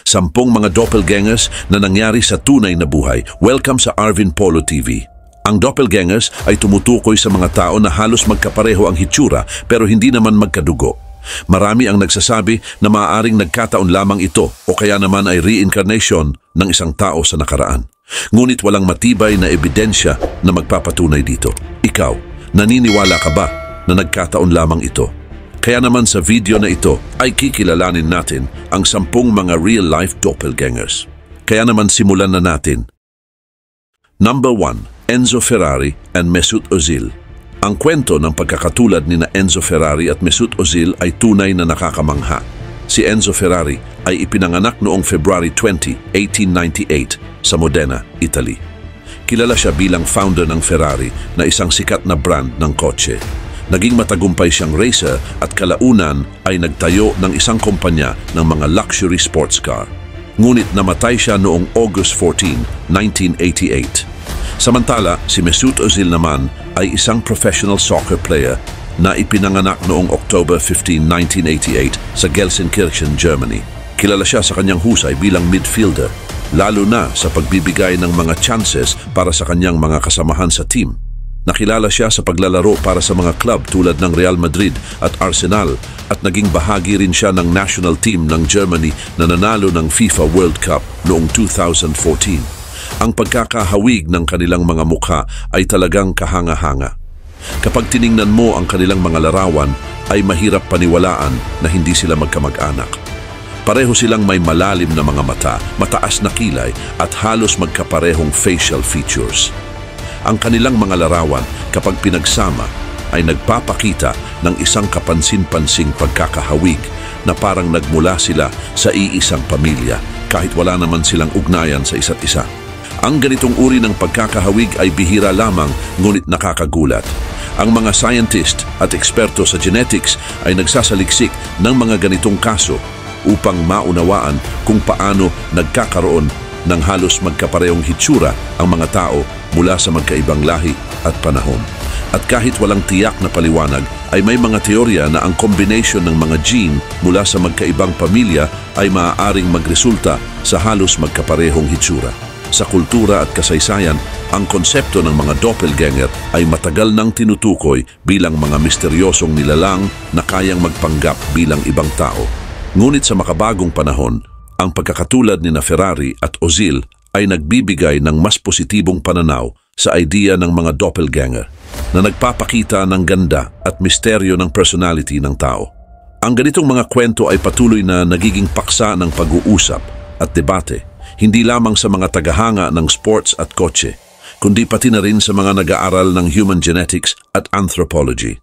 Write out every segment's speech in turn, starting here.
10 mga doppelgangers na nangyari sa tunay na buhay. Welcome sa Arvin Polo TV. Ang doppelgangers ay tumutukoy sa mga tao na halos magkapareho ang hitsura pero hindi naman magkadugo. Marami ang nagsasabi na maaaring nagkataon lamang ito o kaya naman ay reincarnation ng isang tao sa nakaraan. Ngunit walang matibay na ebidensya na magpapatunay dito. Ikaw, naniniwala ka ba na nagkataon lamang ito? Kaya naman sa video na ito ay kikilalanin natin ang 10 mga real-life doppelgangers. Kaya naman simulan na natin. Number 1. Enzo Ferrari and Mesut Ozil. Ang kwento ng pagkakatulad ni Enzo Ferrari at Mesut Ozil ay tunay na nakakamangha. Si Enzo Ferrari ay ipinanganak noong February 20, 1898 sa Modena, Italy. Kilala siya bilang founder ng Ferrari na isang sikat na brand ng kotse. Naging matagumpay siyang racer at kalaunan ay nagtayo ng isang kumpanya ng mga luxury sports car. Ngunit namatay siya noong August 14, 1988. Samantala, si Mesut Ozil naman ay isang professional soccer player na ipinanganak noong October 15, 1988 sa Gelsenkirchen, Germany. Kilala siya sa kanyang husay bilang midfielder, lalo na sa pagbibigay ng mga chances para sa kanyang mga kasamahan sa team. Nakilala siya sa paglalaro para sa mga club tulad ng Real Madrid at Arsenal at naging bahagi rin siya ng national team ng Germany na nanalo ng FIFA World Cup noong 2014. Ang pagkakahawig ng kanilang mga mukha ay talagang kahanga-hanga. Kapag tiningnan mo ang kanilang mga larawan, ay mahirap paniwalaan na hindi sila magkamag-anak. Pareho silang may malalim na mga mata, mataas na kilay at halos magkaparehong facial features. Ang kanilang mga larawan kapag pinagsama ay nagpapakita ng isang kapansin-pansing pagkakahawig na parang nagmula sila sa iisang pamilya kahit wala naman silang ugnayan sa isa't isa. Ang ganitong uri ng pagkakahawig ay bihira lamang ngunit nakakagulat. Ang mga scientist at eksperto sa genetics ay nagsasaliksik ng mga ganitong kaso upang maunawaan kung paano nagkakaroon ng halos magkaparehong hitsura ang mga tao mula sa magkaibang lahi at panahon. At kahit walang tiyak na paliwanag, ay may mga teorya na ang combination ng mga gene mula sa magkaibang pamilya ay maaaring magresulta sa halos magkaparehong hitsura. Sa kultura at kasaysayan, ang konsepto ng mga doppelganger ay matagal nang tinutukoy bilang mga misteryosong nilalang na kayang magpanggap bilang ibang tao. Ngunit sa makabagong panahon, ang pagkakatulad ni Ferrari at Ozil ay nagbibigay ng mas positibong pananaw sa idea ng mga doppelganger na nagpapakita ng ganda at misteryo ng personality ng tao. Ang ganitong mga kwento ay patuloy na nagiging paksa ng pag-uusap at debate, hindi lamang sa mga tagahanga ng sports at kotse, kundi pati na rin sa mga nag-aaral ng human genetics at anthropology.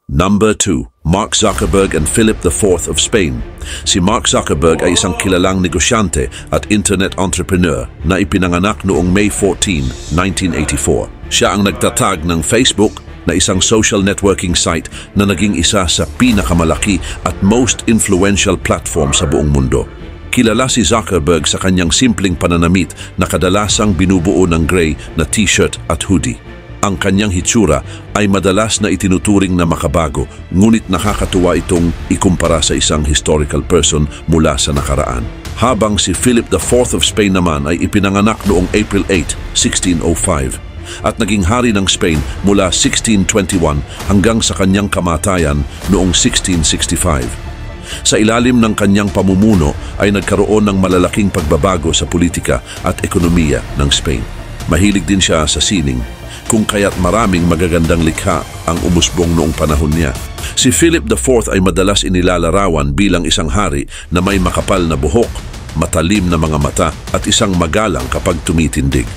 Number 2. Mark Zuckerberg and Philip IV of Spain. Si Mark Zuckerberg ay isang kilalang negosyante at internet entrepreneur na ipinanganak noong May 14, 1984. Siya ang nagtatag ng Facebook na isang social networking site na naging isa sa pinakamalaki at most influential platform sa buong mundo. Kilala si Zuckerberg sa kanyang simpleng pananamit na kadalasang binubuo ng gray na t-shirt at hoodie. Ang kanyang hitsura ay madalas na itinuturing na makabago, ngunit nakakatuwa itong ikumpara sa isang historical person mula sa nakaraan. Habang si Philip IV of Spain naman ay ipinanganak noong April 8, 1605 at naging hari ng Spain mula 1621 hanggang sa kanyang kamatayan noong 1665. Sa ilalim ng kanyang pamumuno ay nagkaroon ng malalaking pagbabago sa politika at ekonomiya ng Spain. Mahilig din siya sa sining, kung kaya't maraming magagandang likha ang umusbong noong panahon niya. Si Philip IV ay madalas inilalarawan bilang isang hari na may makapal na buhok, matalim na mga mata at isang magalang kapag tumitindig.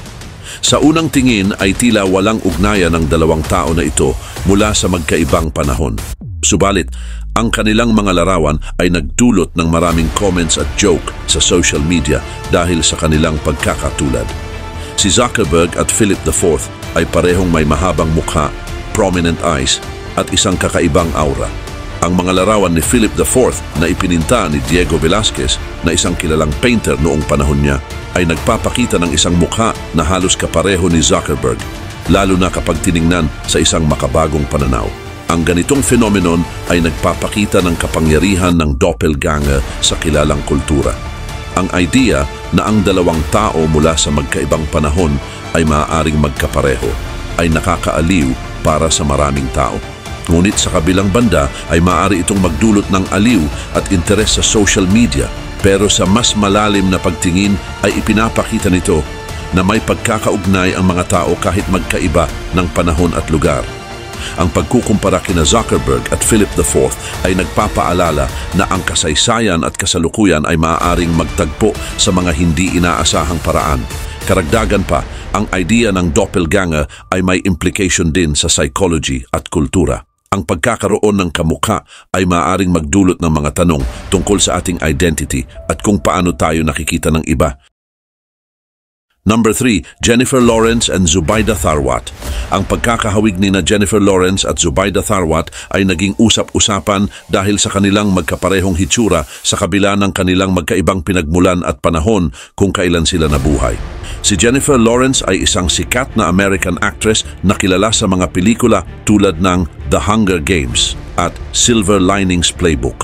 Sa unang tingin ay tila walang ugnayan ng dalawang tao na ito mula sa magkaibang panahon. Subalit, ang kanilang mga larawan ay nagdulot ng maraming comments at joke sa social media dahil sa kanilang pagkakatulad. Si Zuckerberg at Philip IV ay parehong may mahabang mukha, prominent eyes at isang kakaibang aura. Ang mga larawan ni Philip IV na ipininta ni Diego Velázquez na isang kilalang painter noong panahon niya ay nagpapakita ng isang mukha na halos kapareho ni Zuckerberg, lalo na kapag tiningnan sa isang makabagong pananaw. Ang ganitong phenomenon ay nagpapakita ng kapangyarihan ng doppelganger sa kilalang kultura. Ang idea na ang dalawang tao mula sa magkaibang panahon ay maaaring magkapareho ay nakakaaliw para sa maraming tao. Ngunit sa kabilang banda ay maaari itong magdulot ng aliw at interes sa social media, pero sa mas malalim na pagtingin ay ipinapakita nito na may pagkakaugnay ang mga tao kahit magkaiba ng panahon at lugar. Ang pagkukumpara kina Zuckerberg at Philip IV ay nagpapaalala na ang kasaysayan at kasalukuyan ay maaaring magtagpo sa mga hindi inaasahang paraan. Karagdagan pa, ang idea ng doppelganger ay may implication din sa psychology at kultura. Ang pagkakaroon ng kamukha ay maaaring magdulot ng mga tanong tungkol sa ating identity at kung paano tayo nakikita ng iba. Number 3, Jennifer Lawrence and Zubaida Tharwat. Ang pagkakahawig ni na Jennifer Lawrence at Zubaida Tharwat ay naging usap-usapan dahil sa kanilang magkaparehong hitsura sa kabila ng kanilang magkaibang pinagmulan at panahon kung kailan sila nabuhay. Si Jennifer Lawrence ay isang sikat na American actress na kilala sa mga pelikula tulad ng The Hunger Games at Silver Linings Playbook.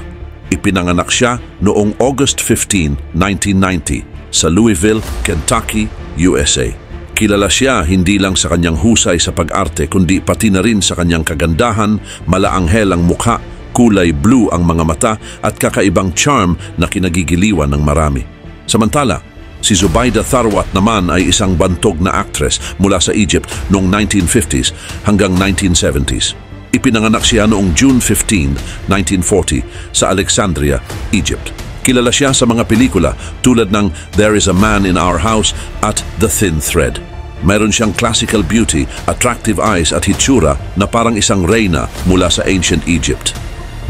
Ipinanganak siya noong August 15, 1990 sa Louisville, Kentucky, USA. Kilala siya hindi lang sa kanyang husay sa pag-arte kundi pati na rin sa kanyang kagandahan, malaanghel ang mukha, kulay blue ang mga mata at kakaibang charm na kinagigiliwan ng marami. Samantala, si Zubaida Tharwat naman ay isang bantog na actress mula sa Egypt noong 1950s hanggang 1970s. Ipinanganak siya noong June 15, 1940 sa Alexandria, Egypt. Kilala siya sa mga pelikula tulad ng There is a Man in Our House at The Thin Thread. Mayroon siyang classical beauty, attractive eyes at hitsura na parang isang reyna mula sa ancient Egypt.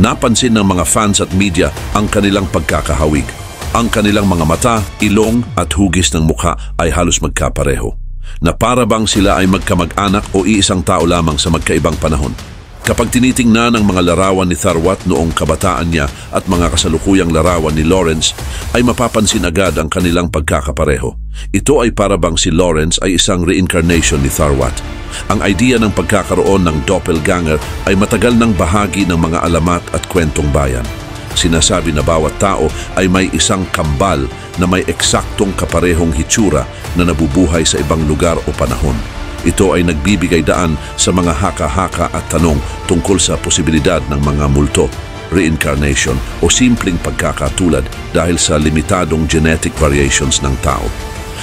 Napansin ng mga fans at media ang kanilang pagkakahawig. Ang kanilang mga mata, ilong at hugis ng mukha ay halos magkapareho, na para bang sila ay magkamag-anak o iisang tao lamang sa magkaibang panahon. Kapag tinitingnan ang mga larawan ni Tharwat noong kabataan niya at mga kasalukuyang larawan ni Lawrence, ay mapapansin agad ang kanilang pagkakapareho. Ito ay para bang si Lawrence ay isang reincarnation ni Tharwat. Ang idea ng pagkakaroon ng doppelganger ay matagal ng bahagi ng mga alamat at kwentong bayan. Sinasabi na bawat tao ay may isang kambal na may eksaktong kaparehong hitsura na nabubuhay sa ibang lugar o panahon. Ito ay nagbibigay daan sa mga haka-haka at tanong tungkol sa posibilidad ng mga multo, reincarnation o simpleng pagkakatulad dahil sa limitadong genetic variations ng tao.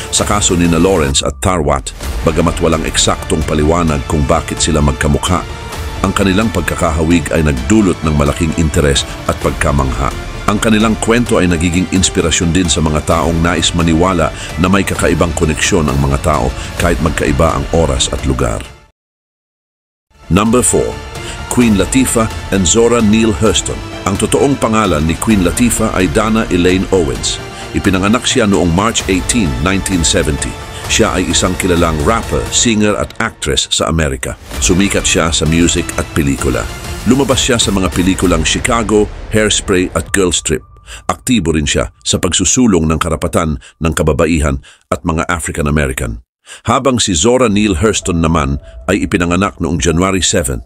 Sa kaso ni na Lawrence at Tharwat, bagamat walang eksaktong paliwanag kung bakit sila magkamukha, ang kanilang pagkakahawig ay nagdulot ng malaking interes at pagkamangha. Ang kanilang kwento ay nagiging inspirasyon din sa mga taong nais maniwala na may kakaibang koneksyon ang mga tao kahit magkaiba ang oras at lugar. Number 4. Queen Latifah and Zora Neale Hurston. Ang totoong pangalan ni Queen Latifah ay Dana Elaine Owens. Ipinanganak siya noong March 18, 1970. Siya ay isang kilalang rapper, singer at actress sa Amerika. Sumikat siya sa music at pelikula. Lumabas siya sa mga pelikulang Chicago, Hairspray at Girls Trip. Aktibo rin siya sa pagsusulong ng karapatan ng kababaihan at mga African American. Habang si Zora Neale Hurston naman ay ipinanganak noong January 7,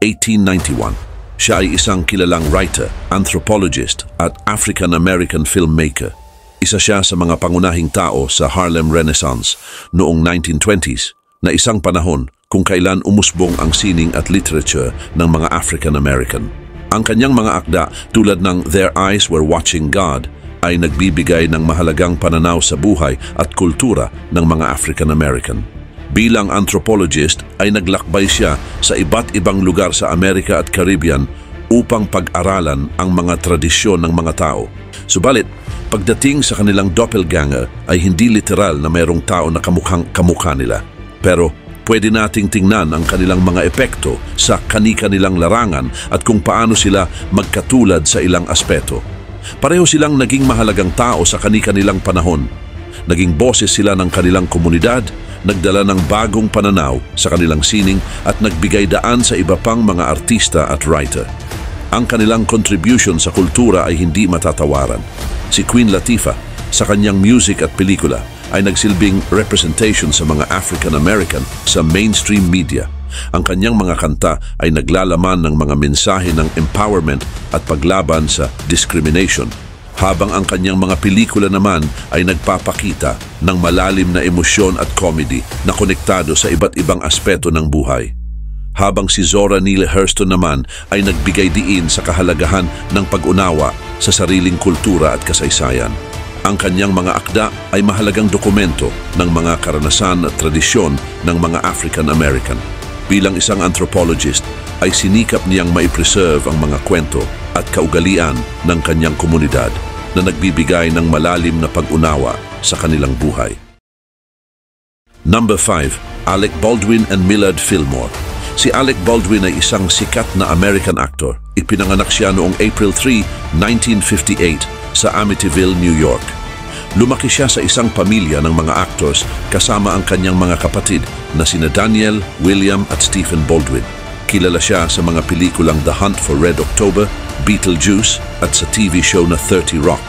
1891. Siya ay isang kilalang writer, anthropologist at African American filmmaker. Isa siya sa mga pangunahing tao sa Harlem Renaissance noong 1920s na isang panahon kung kailan umusbong ang sining at literature ng mga African American. Ang kanyang mga akda tulad ng Their Eyes Were Watching God ay nagbibigay ng mahalagang pananaw sa buhay at kultura ng mga African American. Bilang anthropologist ay naglakbay siya sa iba't ibang lugar sa Amerika at Caribbean upang pag-aralan ang mga tradisyon ng mga tao. Subalit, pagdating sa kanilang doppelganger ay hindi literal na mayroong tao na kamukhang kamukha nila. Pero pwede nating tingnan ang kanilang mga epekto sa kani-kanilang larangan at kung paano sila magkatulad sa ilang aspeto. Pareho silang naging mahalagang tao sa kani-kanilang panahon. Naging boses sila ng kanilang komunidad, nagdala ng bagong pananaw sa kanilang sining at nagbigay daan sa iba pang mga artista at writer. Ang kanilang contribution sa kultura ay hindi matatawaran. Si Queen Latifah sa kanyang music at pelikula ay nagsilbing representation sa mga African American sa mainstream media Ang kanyang mga kanta ay naglalaman ng mga mensahe ng empowerment at paglaban sa discrimination, habang ang kanyang mga pelikula naman ay nagpapakita ng malalim na emosyon at comedy na konektado sa iba't ibang aspeto ng buhay. Habang si Zora Neale Hurston naman ay nagbigay diin sa kahalagahan ng pag-unawa sa sariling kultura at kasaysayan. Ang kanyang mga akda ay mahalagang dokumento ng mga karanasan at tradisyon ng mga African American. Bilang isang anthropologist, ay sinikap niyang maipreserve ang mga kwento at kaugalian ng kanyang komunidad na nagbibigay ng malalim na pag-unawa sa kanilang buhay. Number 5. Alec Baldwin and Millard Fillmore. Si Alec Baldwin ay isang sikat na American actor. Ipinanganak siya noong April 3, 1958 sa Amityville, New York. Lumaki siya sa isang pamilya ng mga actors kasama ang kanyang mga kapatid na sina Daniel, William at Stephen Baldwin. Kilala siya sa mga pelikulang The Hunt for Red October, Beetlejuice at sa TV show na 30 Rock.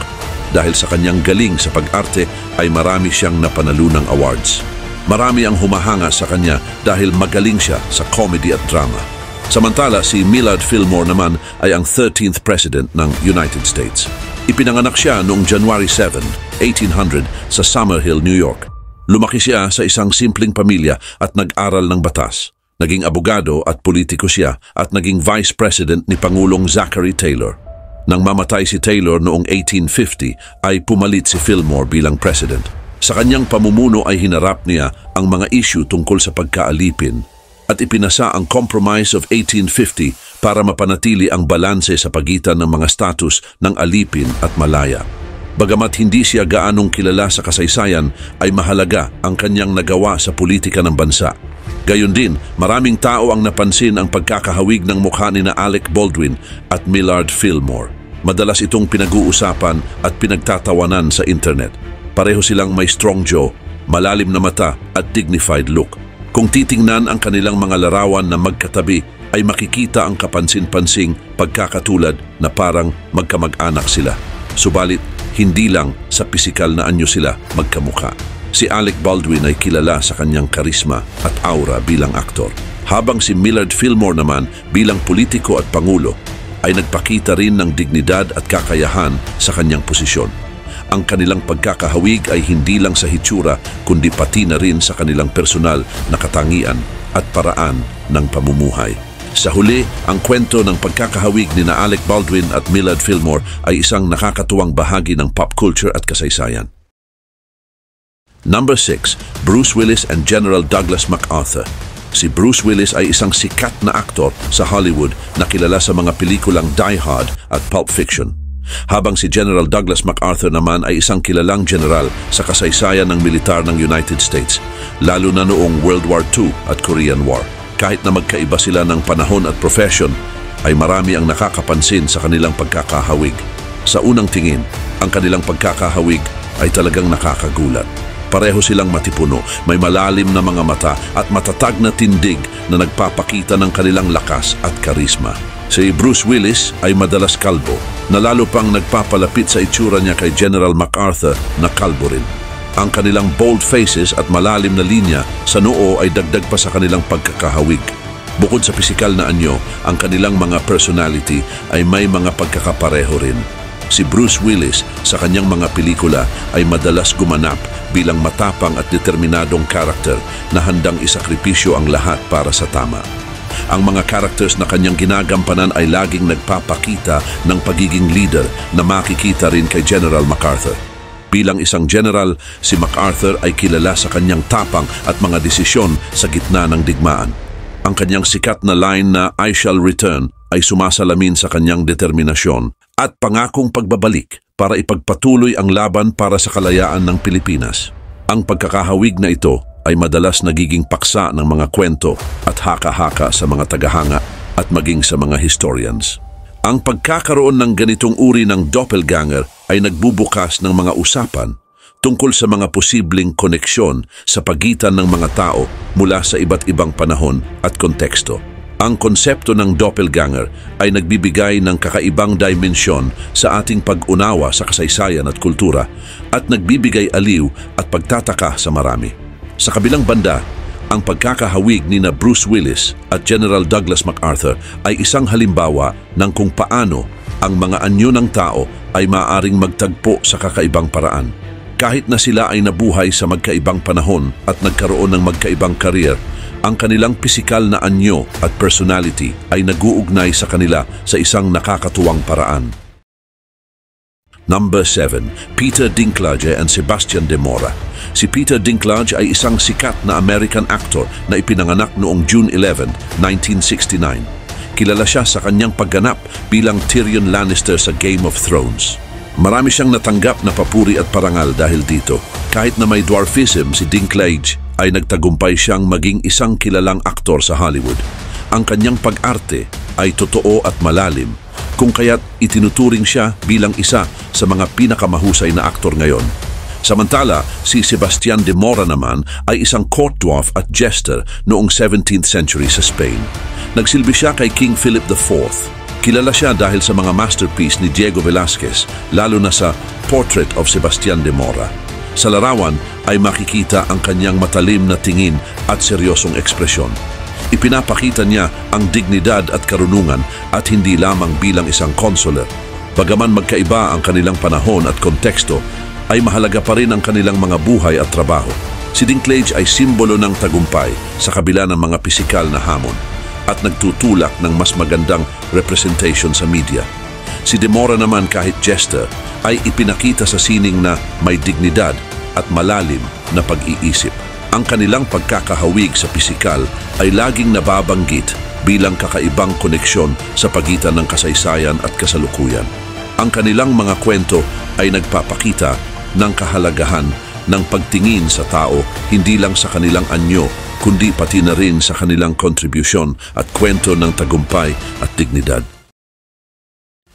Dahil sa kanyang galing sa pag-arte ay marami siyang napanalunang awards. Marami ang humahanga sa kanya dahil magaling siya sa comedy at drama. Samantala, si Millard Fillmore naman ay ang 13th President ng United States. Ipinanganak siya noong January 7, 1800 sa Summerhill, New York. Lumaki siya sa isang simpleng pamilya at nag-aral ng batas. Naging abogado at politiko siya at naging Vice President ni Pangulong Zachary Taylor. Nang mamatay si Taylor noong 1850 ay pumalit si Fillmore bilang President. Sa kanyang pamumuno ay hinarap niya ang mga issue tungkol sa pagkaalipin at ipinasa ang Compromise of 1850 para mapanatili ang balanse sa pagitan ng mga status ng alipin at malaya. Bagamat hindi siya gaanong kilala sa kasaysayan, ay mahalaga ang kanyang nagawa sa politika ng bansa. Gayon din, maraming tao ang napansin ang pagkakahawig ng mukha ni na Alec Baldwin at Millard Fillmore. Madalas itong pinag-uusapan at pinagtatawanan sa internet. Pareho silang may strong jaw, malalim na mata at dignified look. Kung titingnan ang kanilang mga larawan na magkatabi, ay makikita ang kapansin-pansing pagkakatulad na parang magkamag-anak sila. Subalit, hindi lang sa pisikal na anyo sila magkamukha. Si Alec Baldwin ay kilala sa kanyang karisma at aura bilang aktor, habang si Millard Fillmore naman bilang politiko at pangulo ay nagpakita rin ng dignidad at kakayahan sa kanyang posisyon. Ang kanilang pagkakahawig ay hindi lang sa hitsura kundi pati na rin sa kanilang personal na katangian at paraan ng pamumuhay. Sa huli, ang kwento ng pagkakahawig ni na Alec Baldwin at Millard Fillmore ay isang nakakatuwang bahagi ng pop culture at kasaysayan. Number 6. Bruce Willis and General Douglas MacArthur. Si Bruce Willis ay isang sikat na aktor sa Hollywood na kilala sa mga pelikulang Die Hard at Pulp Fiction. Habang si General Douglas MacArthur naman ay isang kilalang general sa kasaysayan ng militar ng United States, lalo na noong World War II at Korean War. Kahit na magkaiba sila ng panahon at profession, ay marami ang nakakapansin sa kanilang pagkakahawig. Sa unang tingin, ang kanilang pagkakahawig ay talagang nakakagulat. Pareho silang matipuno, may malalim na mga mata at matatag na tindig na nagpapakita ng kanilang lakas at karisma. Si Bruce Willis ay madalas kalbo, na lalo pang nagpapalapit sa itsura niya kay General MacArthur na kalbo rin. Ang kanilang bold faces at malalim na linya sa noo ay dagdag pa sa kanilang pagkakahawig. Bukod sa pisikal na anyo, ang kanilang mga personality ay may mga pagkakapareho rin. Si Bruce Willis sa kanyang mga pelikula ay madalas gumanap bilang matapang at determinadong karakter na handang isakripisyo ang lahat para sa tama. Ang mga characters na kanyang ginagampanan ay laging nagpapakita ng pagiging leader na makikita rin kay General MacArthur. Bilang isang general, si MacArthur ay kilala sa kanyang tapang at mga desisyon sa gitna ng digmaan. Ang kanyang sikat na line na "I shall return" ay sumasalamin sa kanyang determinasyon at pangakong pagbabalik para ipagpatuloy ang laban para sa kalayaan ng Pilipinas. Ang pagkakahawig na ito ay madalas nagiging paksa ng mga kwento at haka-haka sa mga tagahanga at maging sa mga historians. Ang pagkakaroon ng ganitong uri ng doppelganger ay nagbubukas ng mga usapan tungkol sa mga posibleng koneksyon sa pagitan ng mga tao mula sa iba't ibang panahon at konteksto. Ang konsepto ng doppelganger ay nagbibigay ng kakaibang dimensyon sa ating pag-unawa sa kasaysayan at kultura at nagbibigay aliw at pagtataka sa marami. Sa kabilang banda, Ang pagkakahawig ni na Bruce Willis at General Douglas MacArthur ay isang halimbawa ng kung paano ang mga anyo ng tao ay maaaring magtagpo sa kakaibang paraan. Kahit na sila ay nabuhay sa magkaibang panahon at nagkaroon ng magkaibang karir, ang kanilang pisikal na anyo at personality ay nag-uugnay sa kanila sa isang nakakatuwang paraan. Number 7. Peter Dinklage and Sebastian De Mora. Si Peter Dinklage ay isang sikat na American actor na ipinanganak noong June 11, 1969. Kilala siya sa kanyang pagganap bilang Tyrion Lannister sa Game of Thrones. Marami siyang natanggap na papuri at parangal dahil dito. Kahit na may dwarfism, si Dinklage ay nagtagumpay siyang maging isang kilalang aktor sa Hollywood. Ang kanyang pag-arte ay totoo at malalim, kung kaya't itinuturing siya bilang isa sa mga pinakamahusay na aktor ngayon. Samantala, si Sebastian De Mora naman ay isang court dwarf at jester noong 17th century sa Spain. Nagsilbi siya kay King Philip IV. Kilala siya dahil sa mga masterpiece ni Diego Velázquez, lalo na sa Portrait of Sebastian De Mora. Sa larawan ay makikita ang kanyang matalim na tingin at seryosong ekspresyon. Ipinapakita niya ang dignidad at karunungan at hindi lamang bilang isang consular. Bagaman magkaiba ang kanilang panahon at konteksto, ay mahalaga pa rin ang kanilang mga buhay at trabaho. Si Dinklage ay simbolo ng tagumpay sa kabila ng mga pisikal na hamon at nagtutulak ng mas magandang representation sa media. Si De Mora naman, kahit jester, ay ipinakita sa sining na may dignidad at malalim na pag-iisip. Ang kanilang pagkakahawig sa pisikal ay laging nababanggit bilang kakaibang koneksyon sa pagitan ng kasaysayan at kasalukuyan. Ang kanilang mga kwento ay nagpapakita ng kahalagahan ng pagtingin sa tao hindi lang sa kanilang anyo, kundi pati na rin sa kanilang kontribusyon at kwento ng tagumpay at dignidad.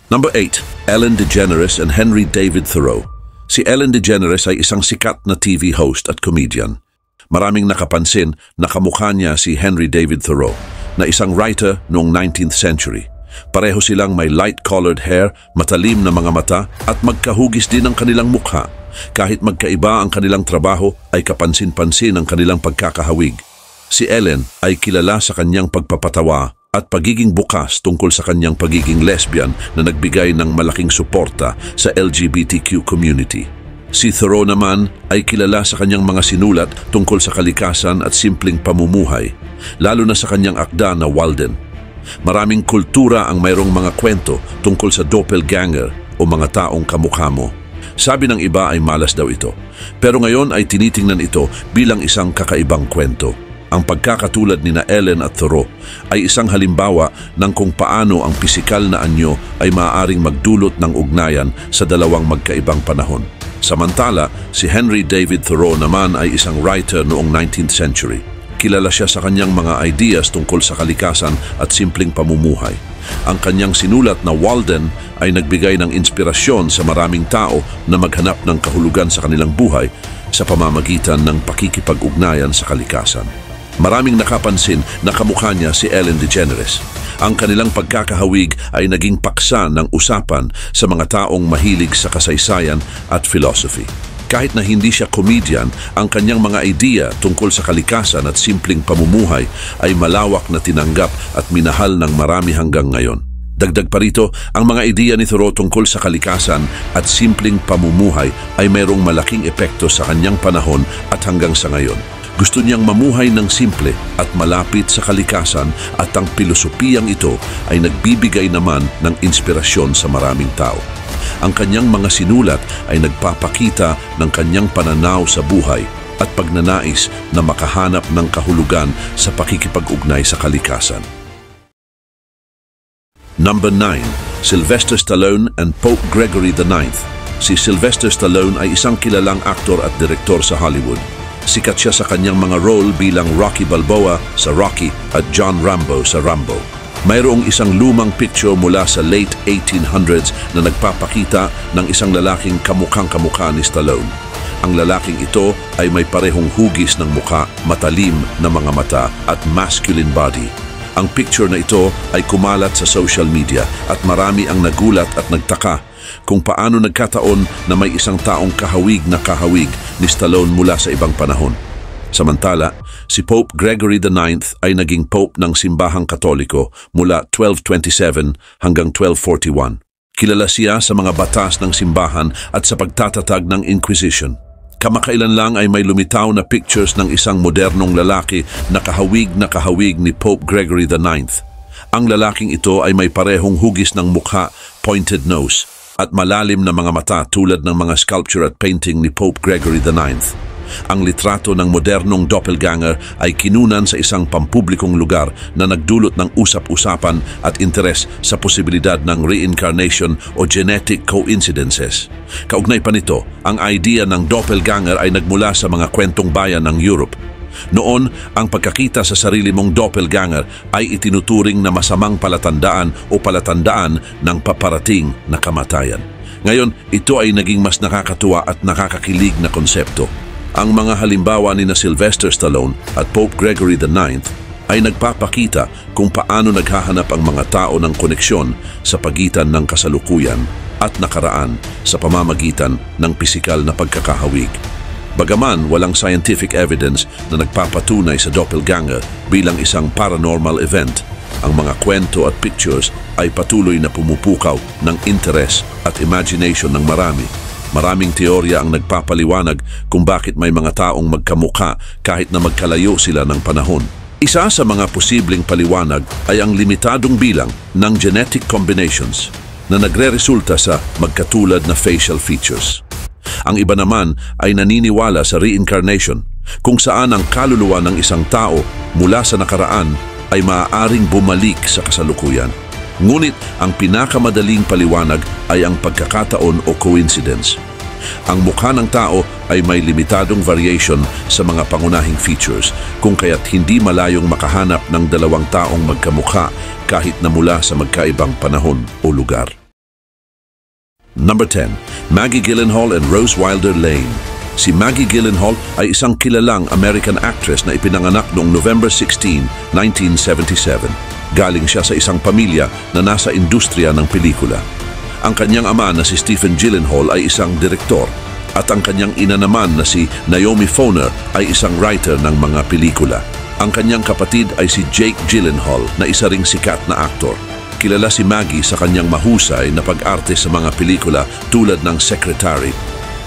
Number 8. Ellen DeGeneres and Henry David Thoreau. Si Ellen DeGeneres ay isang sikat na TV host at comedian. Maraming nakapansin na kamukha niya si Henry David Thoreau, na isang writer noong 19th century. Pareho silang may light-colored hair, matalim na mga mata at magkahugis din ang kanilang mukha. Kahit magkaiba ang kanilang trabaho, ay kapansin-pansin ang kanilang pagkakahawig. Si Ellen ay kilala sa kanyang pagpapatawa at pagiging bukas tungkol sa kanyang pagiging lesbian na nagbigay ng malaking suporta sa LGBTQ community. Si Thoreau naman ay kilala sa kanyang mga sinulat tungkol sa kalikasan at simpleng pamumuhay, lalo na sa kanyang akda na Walden. Maraming kultura ang mayroong mga kwento tungkol sa doppelganger o mga taong kamukha mo. Sabi ng iba ay malas daw ito, pero ngayon ay tinitingnan ito bilang isang kakaibang kwento. Ang pagkakatulad ni na Ellen at Thoreau ay isang halimbawa ng kung paano ang pisikal na anyo ay maaaring magdulot ng ugnayan sa dalawang magkaibang panahon. Samantala, si Henry David Thoreau naman ay isang writer noong 19th century. Kilala siya sa kanyang mga ideas tungkol sa kalikasan at simpleng pamumuhay. Ang kanyang sinulat na Walden ay nagbigay ng inspirasyon sa maraming tao na maghanap ng kahulugan sa kanilang buhay sa pamamagitan ng pakikipag-ugnayan sa kalikasan. Maraming nakapansin na kamukha niya si Ellen DeGeneres. Ang kanilang pagkakahawig ay naging paksa ng usapan sa mga taong mahilig sa kasaysayan at philosophy. Kahit na hindi siya comedian, ang kanyang mga idea tungkol sa kalikasan at simpleng pamumuhay ay malawak na tinanggap at minahal ng marami hanggang ngayon. Dagdag pa rito, ang mga ideya ni Thoreau tungkol sa kalikasan at simpleng pamumuhay ay mayroong malaking epekto sa kanyang panahon at hanggang sa ngayon. Gusto niyang mamuhay ng simple at malapit sa kalikasan at ang pilosopiyang ito ay nagbibigay naman ng inspirasyon sa maraming tao. Ang kanyang mga sinulat ay nagpapakita ng kanyang pananaw sa buhay at pagnanais na makahanap ng kahulugan sa pakikipag-ugnay sa kalikasan. Number 9. Sylvester Stallone and Pope Gregory IX. Si Sylvester Stallone ay isang kilalang aktor at direktor sa Hollywood. Sikat siya sa kanyang mga role bilang Rocky Balboa sa Rocky at John Rambo sa Rambo. Mayroong isang lumang picture mula sa late 1800s na nagpapakita ng isang lalaking kamukhang-kamukha ni Stallone. Ang lalaking ito ay may parehong hugis ng mukha, matalim na mga mata at masculine body. Ang picture na ito ay kumalat sa social media at marami ang nagulat at nagtaka kung paano nagkataon na may isang taong kahawig na kahawig ni Stallone mula sa ibang panahon. Samantala, si Pope Gregory IX ay naging Pope ng Simbahang Katoliko mula 1227 hanggang 1241. Kilala siya sa mga batas ng simbahan at sa pagtatatag ng Inquisition. Kamakailan lang ay may lumitaw na pictures ng isang modernong lalaki na kahawig ni Pope Gregory IX. Ang lalaking ito ay may parehong hugis ng mukha, pointed nose, at malalim na mga mata tulad ng mga sculpture at painting ni Pope Gregory IX. Ang litrato ng modernong doppelganger ay kinunan sa isang pampublikong lugar na nagdulot ng usap-usapan at interes sa posibilidad ng reincarnation o genetic coincidences. Kaugnay pa nito, ang idea ng doppelganger ay nagmula sa mga kwentong bayan ng Europe. Noon, ang pagkakita sa sarili mong doppelganger ay itinuturing na masamang palatandaan o palatandaan ng paparating na kamatayan. Ngayon, ito ay naging mas nakakatuwa at nakakakilig na konsepto. Ang mga halimbawa ni na Sylvester Stallone at Pope Gregory IX ay nagpapakita kung paano naghahanap ang mga tao ng koneksyon sa pagitan ng kasalukuyan at nakaraan sa pamamagitan ng pisikal na pagkakahawig. Bagaman walang scientific evidence na nagpapatunay sa doppelganger bilang isang paranormal event, ang mga kwento at pictures ay patuloy na pumupukaw ng interes at imagination ng marami. Maraming teorya ang nagpapaliwanag kung bakit may mga taong magkamukha kahit na magkalayo sila ng panahon. Isa sa mga posibleng paliwanag ay ang limitadong bilang ng genetic combinations na nagre-resulta sa magkatulad na facial features. Ang iba naman ay naniniwala sa reincarnation, kung saan ang kaluluwa ng isang tao mula sa nakaraan ay maaaring bumalik sa kasalukuyan. Ngunit ang pinakamadaling paliwanag ay ang pagkakataon o coincidence. Ang mukha ng tao ay may limitadong variation sa mga pangunahing features, kung kaya't hindi malayong makahanap ng dalawang taong magkamukha kahit na mula sa magkaibang panahon o lugar. Number 10. Maggie Gyllenhaal and Rose Wilder Lane. Si Maggie Gyllenhaal ay isang kilalang American actress na ipinanganak noong November 16, 1977. Galing siya sa isang pamilya na nasa industriya ng pelikula. Ang kanyang ama na si Stephen Gyllenhaal ay isang direktor at ang kanyang ina naman na si Naomi Foner ay isang writer ng mga pelikula. Ang kanyang kapatid ay si Jake Gyllenhaal na isa ring sikat na aktor. Kilala si Maggie sa kanyang mahusay na pag-arte sa mga pelikula tulad ng Secretary,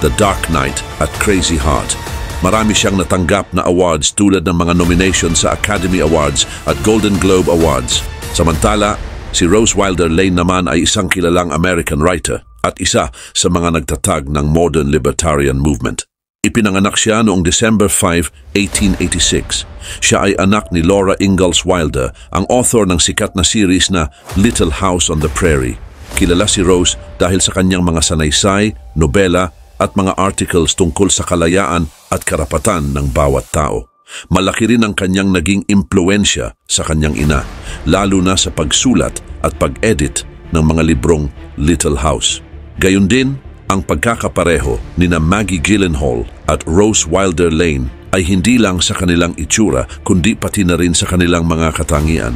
The Dark Knight at Crazy Heart. Marami siyang natanggap na awards tulad ng mga nomination sa Academy Awards at Golden Globe Awards. Samantala, si Rose Wilder Lane naman ay isang kilalang American writer at isa sa mga nagtatag ng modern libertarian movement. Ipinanganak siya noong December 5, 1886. Siya ay anak ni Laura Ingalls Wilder, ang author ng sikat na series na Little House on the Prairie. Kilala si Rose dahil sa kanyang mga sanaysay, nobela at mga articles tungkol sa kalayaan at karapatan ng bawat tao. Malaki rin ang kanyang naging impluensya sa kanyang ina, lalo na sa pagsulat at pag-edit ng mga librong Little House. Gayon din, ang pagkakapareho ni na Maggie Gyllenhaal at Rose Wilder Lane ay hindi lang sa kanilang itsura kundi pati na rin sa kanilang mga katangian.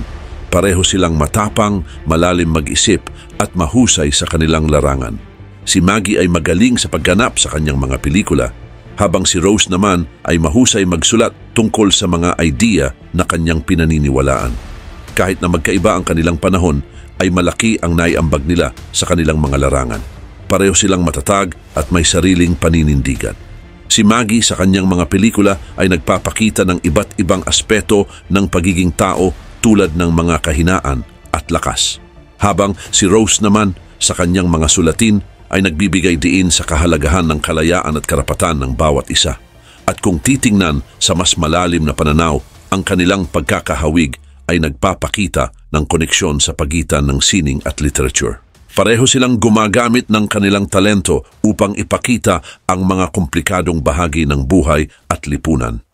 Pareho silang matapang, malalim mag-isip at mahusay sa kanilang larangan. Si Maggie ay magaling sa pagganap sa kanyang mga pelikula, habang si Rose naman ay mahusay magsulat tungkol sa mga idea na kanyang pinaniniwalaan. Kahit na magkaiba ang kanilang panahon, ay malaki ang naiambag nila sa kanilang mga larangan. Pareho silang matatag at may sariling paninindigan. Si Maggie sa kanyang mga pelikula ay nagpapakita ng iba't ibang aspeto ng pagiging tao tulad ng mga kahinaan at lakas. Habang si Rose naman sa kanyang mga sulatin ay nagbibigay diin sa kahalagahan ng kalayaan at karapatan ng bawat isa. At kung titingnan sa mas malalim na pananaw, ang kanilang pagkakahawig ay nagpapakita ng koneksyon sa pagitan ng sining at literature. Pareho silang gumagamit ng kanilang talento upang ipakita ang mga komplikadong bahagi ng buhay at lipunan.